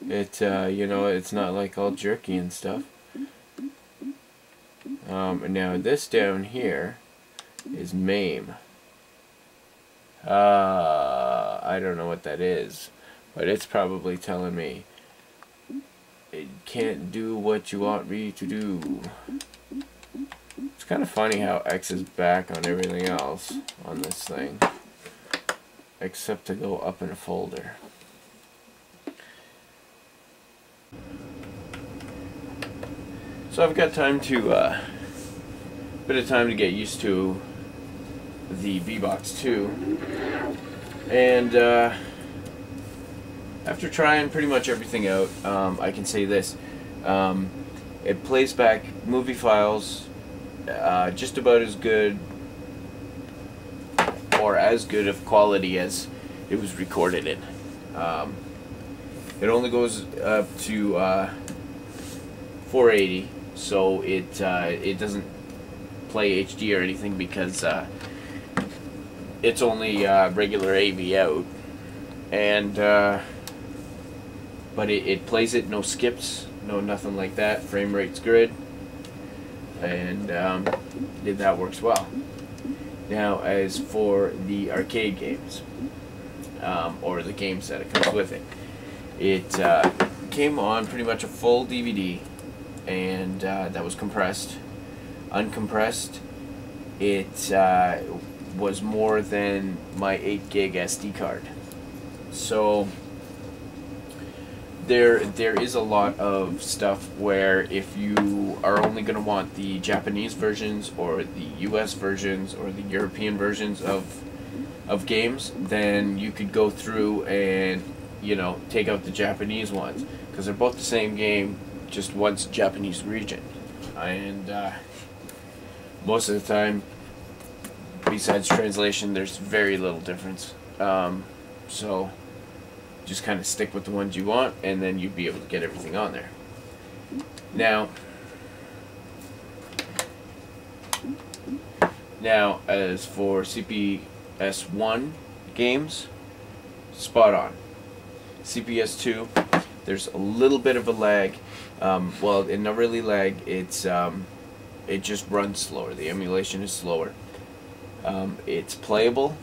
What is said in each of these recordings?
It, you know, it's not like all jerky and stuff. Now this down here is Mame. I don't know what that is, but it's probably telling me it can't do what you want me to do. It's kind of funny how X is back on everything else on this thing, except to go up in a folder. So I've got time to, bit of time to get used to the Vbox 2, and after trying pretty much everything out, I can say this: it plays back movie files just about as good, or as good of quality as it was recorded in. It only goes up to 480, so it doesn't play HD or anything because it's only regular AV out, and but it plays it, no skips, no nothing like that. Frame rate's good, and that works well. Now, as for the arcade games, or the games that it comes with it, it came on pretty much a full DVD, and that was compressed. Uncompressed, it was more than my 8 gig SD card. So there is a lot of stuff where if you are only going to want the Japanese versions or the US versions or the European versions of games, then you could go through and, you know, take out the Japanese ones, because they're both the same game, just one's Japanese region. And most of the time, besides translation, there's very little difference. So just kind of stick with the ones you want, and then you'd be able to get everything on there. Now as for CPS1 games, spot on. CPS2, there's a little bit of a lag. Well, it not really lag. It's it just runs slower. The emulation is slower. It's playable,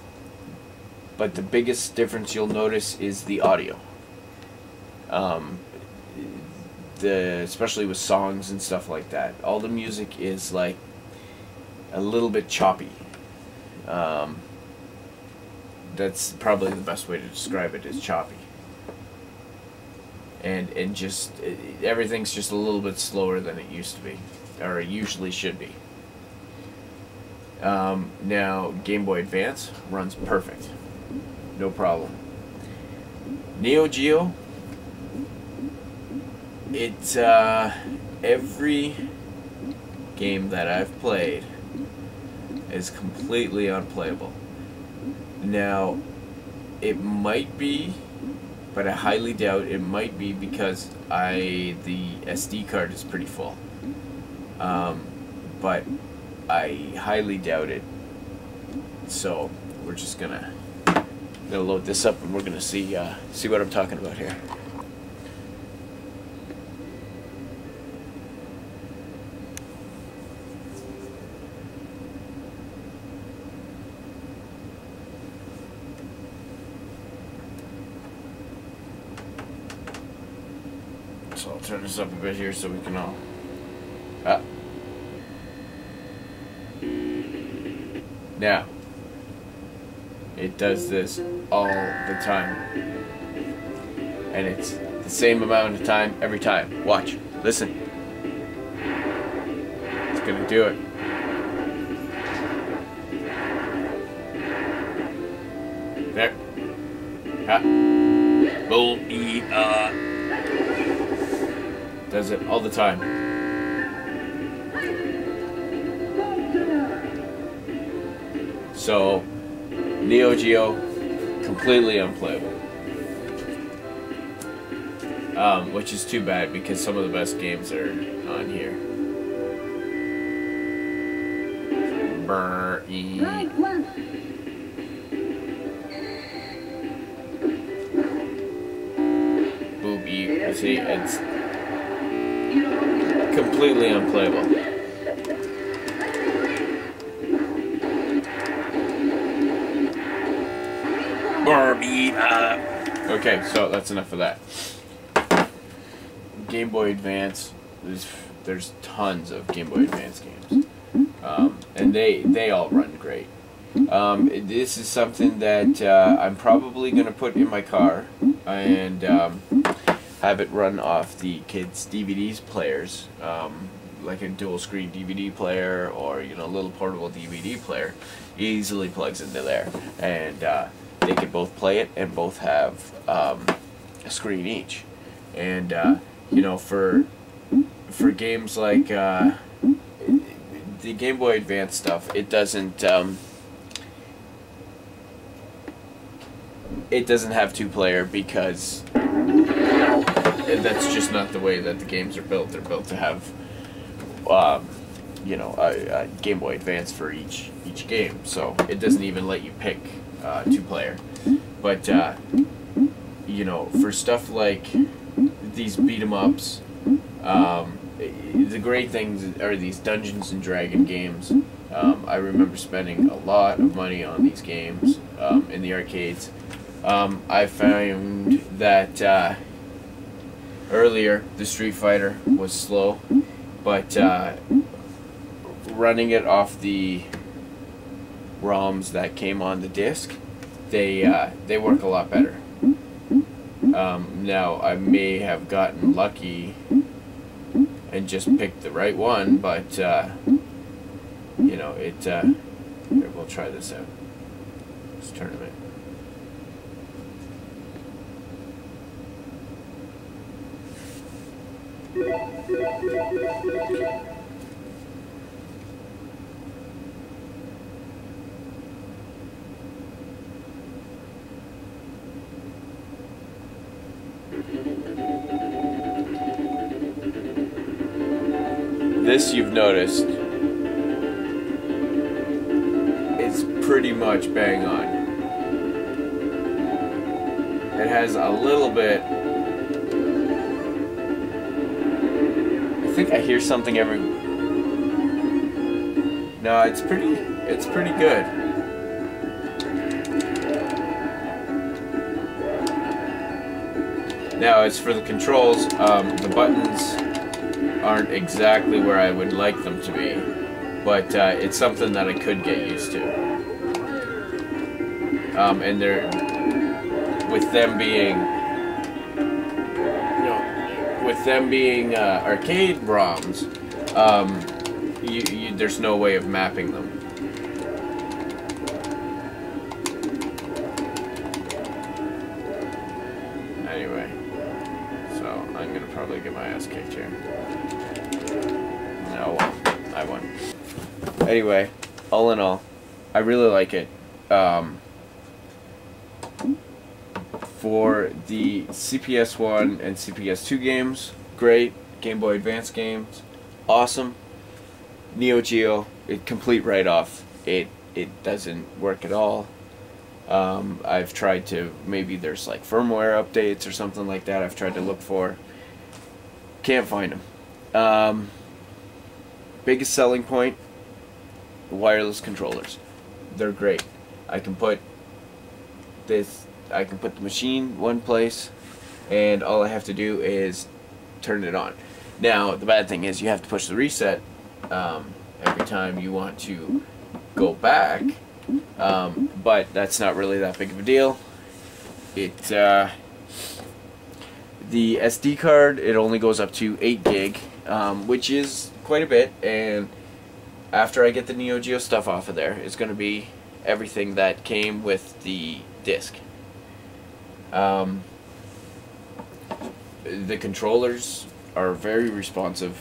but the biggest difference you'll notice is the audio. Especially with songs and stuff like that, all the music is like a little bit choppy. That's probably the best way to describe it, is choppy. And just everything's just a little bit slower than it used to be, or it usually should be. Now Gameboy Advance runs perfect, no problem. NeoGeo, it's every game that I've played is completely unplayable. Now it might be, but I highly doubt it, might be because the SD card is pretty full. But I highly doubt it. So we're just gonna load this up, and we're gonna see what I'm talking about here. So I'll turn this up a bit here so we can all. Now, it does this all the time, and it's the same amount of time every time. Watch, listen. It's gonna do it. There. Does it all the time. So, NeoGeo, completely unplayable. Which is too bad, because some of the best games are on here. Boopy. You see, it's completely unplayable. Okay, so that's enough of that. Game Boy Advance, there's tons of Game Boy Advance games, and they all run great. This is something that I'm probably going to put in my car and have it run off the kids' DVDs players, like a dual screen DVD player or a little portable DVD player. Easily plugs into there, and they can both play it and both have a screen each. And for games like the Game Boy Advance stuff, it doesn't have two-player because that's just not the way that the games are built. They're built to have a Game Boy Advance for each game, so it doesn't even let you pick two-player. But for stuff like these beat 'em ups, the great things are these Dungeons and Dragon games. I remember spending a lot of money on these games in the arcades. I found that earlier the Street Fighter was slow, but running it off the ROMs that came on the disc, they work a lot better. Now I may have gotten lucky and just picked the right one, but here, we'll try this out. This tournament. This, you've noticed, is pretty much bang on. It has a little bit. I think I hear something every. No, it's pretty good. Now, as for the controls, the buttons aren't exactly where I would like them to be, but it's something that I could get used to. And they're, with them being arcade ROMs, there's no way of mapping them. Anyway, so I'm gonna probably get my ass kicked here. No, I won. Anyway, all in all, I really like it. For the CPS1 and CPS2 games, great. Game Boy Advance games, awesome. NeoGeo, complete write-off. It doesn't work at all. I've tried to, maybe there's like firmware updates or something like that I've tried to look for. Can't find them. Biggest selling point, wireless controllers. They're great. I can put the machine one place, and all I have to do is turn it on. Now, the bad thing is you have to push the reset every time you want to go back, but that's not really that big of a deal. The SD card, it only goes up to 8 gig, which is quite a bit, and after I get the NeoGeo stuff off of there, it's going to be everything that came with the disc. The controllers are very responsive.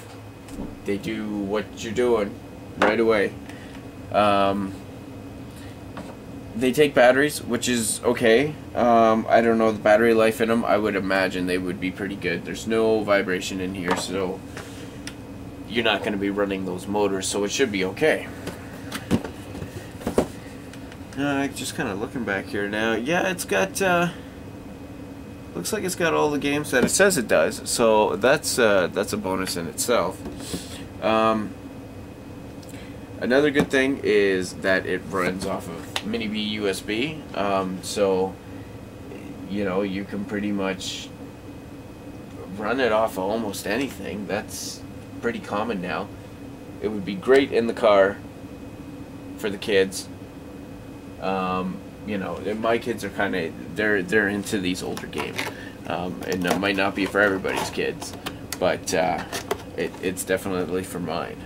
They do what you're doing right away. They take batteries, which is okay. I don't know the battery life in them. I would imagine they would be pretty good. There's no vibration in here, so you're not going to be running those motors, so it should be okay. Just kind of looking back here now. Yeah, it's got looks like it's got all the games that it says it does, so that's a bonus in itself. Another good thing is that it runs off of mini B USB, so you know, you can pretty much run it off of almost anything. That's pretty common now. It would be great in the car for the kids. You know, my kids are kind of, they're into these older games, and it might not be for everybody's kids, but it's definitely for mine.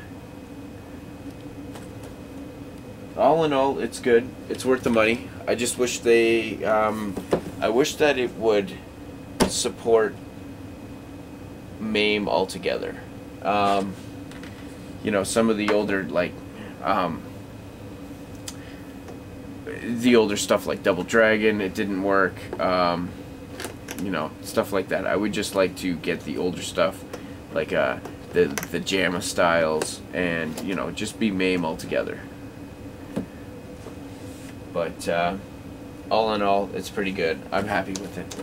All in all, it's good. It's worth the money. I just wish they, I wish that it would support Mame altogether. You know, some of the older, like, the older stuff like Double Dragon, it didn't work. You know, stuff like that. I would just like to get the older stuff, like the JAMA styles, and, you know, just be Mame altogether. But all in all, it's pretty good. I'm happy with it.